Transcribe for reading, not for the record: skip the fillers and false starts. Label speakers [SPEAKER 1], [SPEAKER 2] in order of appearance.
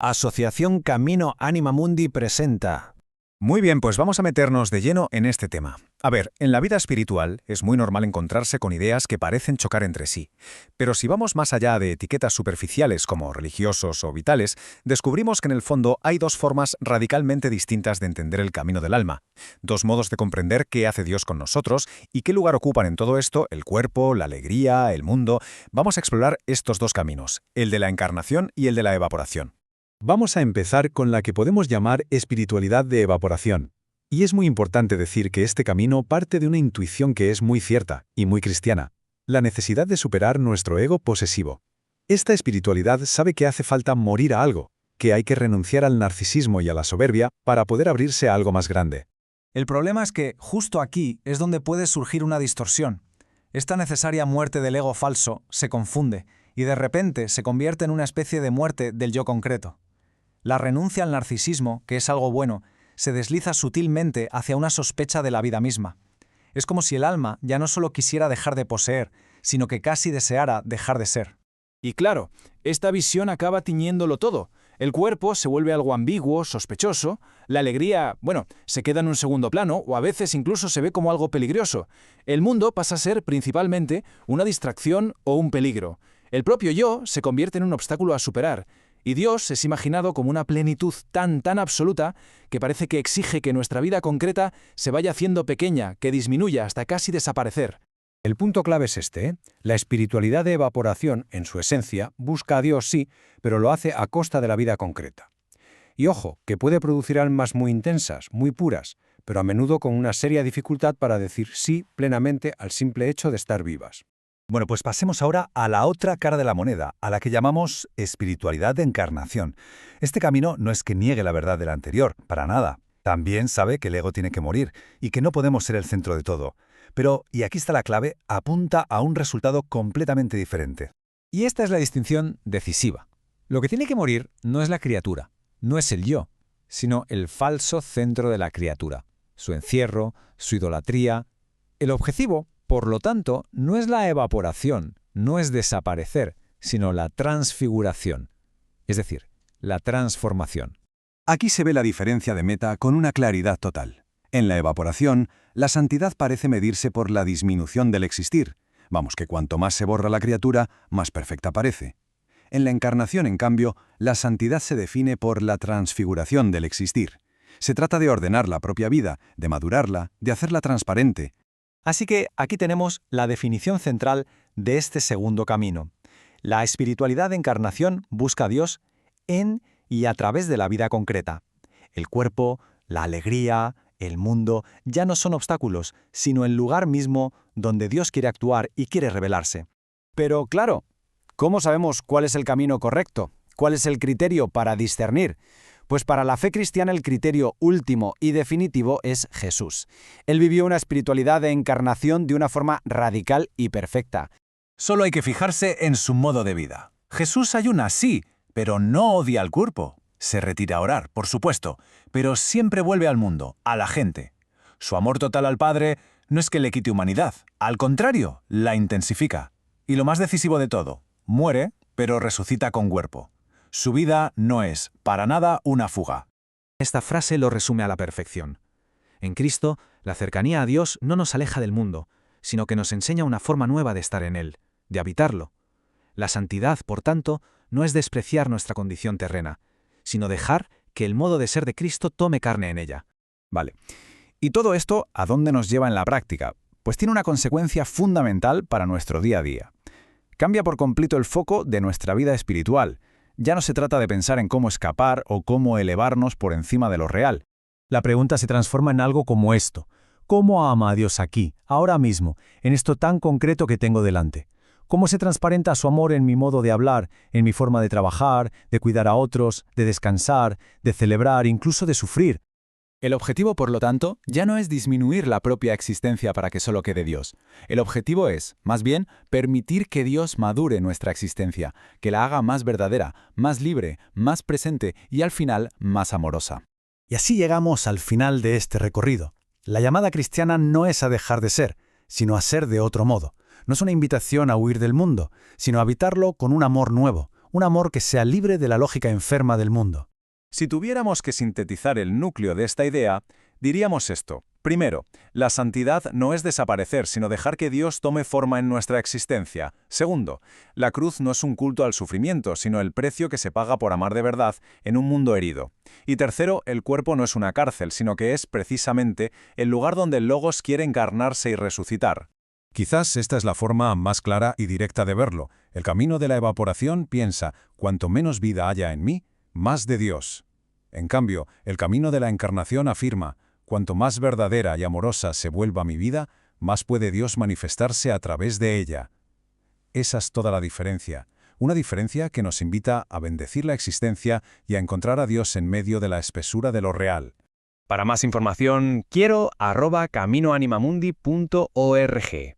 [SPEAKER 1] Asociación Camino Anima Mundi presenta.
[SPEAKER 2] Muy bien, pues vamos a meternos de lleno en este tema. A ver, en la vida espiritual es muy normal encontrarse con ideas que parecen chocar entre sí. Pero si vamos más allá de etiquetas superficiales como religiosos o vitales, descubrimos que en el fondo hay dos formas radicalmente distintas de entender el camino del alma. Dos modos de comprender qué hace Dios con nosotros y qué lugar ocupan en todo esto el cuerpo, la alegría, el mundo. Vamos a explorar estos dos caminos, el de la encarnación y el de la evaporación.
[SPEAKER 3] Vamos a empezar con la que podemos llamar espiritualidad de evaporación. Y es muy importante decir que este camino parte de una intuición que es muy cierta y muy cristiana, la necesidad de superar nuestro ego posesivo. Esta espiritualidad sabe que hace falta morir a algo, que hay que renunciar al narcisismo y a la soberbia para poder abrirse a algo más grande.
[SPEAKER 4] El problema es que justo aquí es donde puede surgir una distorsión. Esta necesaria muerte del ego falso se confunde y de repente se convierte en una especie de muerte del yo concreto. La renuncia al narcisismo, que es algo bueno, se desliza sutilmente hacia una sospecha de la vida misma. Es como si el alma ya no solo quisiera dejar de poseer, sino que casi deseara dejar de ser.
[SPEAKER 1] Y claro, esta visión acaba tiñéndolo todo. El cuerpo se vuelve algo ambiguo, sospechoso, la alegría, se queda en un segundo plano o a veces incluso se ve como algo peligroso. El mundo pasa a ser principalmente una distracción o un peligro. El propio yo se convierte en un obstáculo a superar. Y Dios es imaginado como una plenitud tan absoluta que parece que exige que nuestra vida concreta se vaya haciendo pequeña, que disminuya hasta casi desaparecer.
[SPEAKER 5] El punto clave es este. La espiritualidad de evaporación, en su esencia, busca a Dios sí, pero lo hace a costa de la vida concreta. Y ojo, que puede producir almas muy intensas, muy puras, pero a menudo con una seria dificultad para decir sí plenamente al simple hecho de estar vivas.
[SPEAKER 6] Bueno, pues pasemos ahora a la otra cara de la moneda, a la que llamamos espiritualidad de encarnación. Este camino no es que niegue la verdad del anterior, para nada. También sabe que el ego tiene que morir y que no podemos ser el centro de todo. Pero, y aquí está la clave, apunta a un resultado completamente diferente.
[SPEAKER 4] Y esta es la distinción decisiva. Lo que tiene que morir no es la criatura, no es el yo, sino el falso centro de la criatura, su encierro, su idolatría. El objetivo, por lo tanto, no es la evaporación, no es desaparecer, sino la transfiguración, es decir, la transformación.
[SPEAKER 7] Aquí se ve la diferencia de meta con una claridad total. En la evaporación, la santidad parece medirse por la disminución del existir. Vamos, que cuanto más se borra la criatura, más perfecta parece. En la encarnación, en cambio, la santidad se define por la transfiguración del existir. Se trata de ordenar la propia vida, de madurarla, de hacerla transparente.
[SPEAKER 4] Así que aquí tenemos la definición central de este segundo camino. La espiritualidad de encarnación busca a Dios en y a través de la vida concreta. El cuerpo, la alegría, el mundo ya no son obstáculos, sino el lugar mismo donde Dios quiere actuar y quiere revelarse.
[SPEAKER 1] Pero claro, ¿cómo sabemos cuál es el camino correcto? ¿Cuál es el criterio para discernir? Pues para la fe cristiana el criterio último y definitivo es Jesús. Él vivió una espiritualidad de encarnación de una forma radical y perfecta.
[SPEAKER 6] Solo hay que fijarse en su modo de vida. Jesús ayuna, sí, pero no odia al cuerpo. Se retira a orar, por supuesto, pero siempre vuelve al mundo, a la gente. Su amor total al Padre no es que le quite humanidad, al contrario, la intensifica. Y lo más decisivo de todo, muere, pero resucita con cuerpo. Su vida no es, para nada, una fuga.
[SPEAKER 4] Esta frase lo resume a la perfección. En Cristo, la cercanía a Dios no nos aleja del mundo, sino que nos enseña una forma nueva de estar en Él, de habitarlo. La santidad, por tanto, no es despreciar nuestra condición terrena, sino dejar que el modo de ser de Cristo tome carne en ella.
[SPEAKER 2] Vale. ¿Y todo esto a dónde nos lleva en la práctica? Pues tiene una consecuencia fundamental para nuestro día a día. Cambia por completo el foco de nuestra vida espiritual. Ya no se trata de pensar en cómo escapar o cómo elevarnos por encima de lo real.
[SPEAKER 5] La pregunta se transforma en algo como esto. ¿Cómo ama a Dios aquí, ahora mismo, en esto tan concreto que tengo delante? ¿Cómo se transparenta su amor en mi modo de hablar, en mi forma de trabajar, de cuidar a otros, de descansar, de celebrar, incluso de sufrir?
[SPEAKER 8] El objetivo, por lo tanto, ya no es disminuir la propia existencia para que solo quede Dios. El objetivo es, más bien, permitir que Dios madure nuestra existencia, que la haga más verdadera, más libre, más presente y, al final, más amorosa.
[SPEAKER 5] Y así llegamos al final de este recorrido. La llamada cristiana no es a dejar de ser, sino a ser de otro modo. No es una invitación a huir del mundo, sino a habitarlo con un amor nuevo,
[SPEAKER 3] un amor que sea libre de la lógica enferma del mundo.
[SPEAKER 2] Si tuviéramos que sintetizar el núcleo de esta idea, diríamos esto. Primero, la santidad no es desaparecer, sino dejar que Dios tome forma en nuestra existencia. Segundo, la cruz no es un culto al sufrimiento, sino el precio que se paga por amar de verdad en un mundo herido. Y tercero, el cuerpo no es una cárcel, sino que es, precisamente, el lugar donde el Logos quiere encarnarse y resucitar.
[SPEAKER 7] Quizás esta es la forma más clara y directa de verlo. El camino de la evaporación piensa, cuanto menos vida haya en mí, más de Dios. En cambio, el camino de la encarnación afirma, cuanto más verdadera y amorosa se vuelva mi vida, más puede Dios manifestarse a través de ella. Esa es toda la diferencia. Una diferencia que nos invita a bendecir la existencia y a encontrar a Dios en medio de la espesura de lo real.
[SPEAKER 9] Para más información, quiero@caminoanimamundi.org.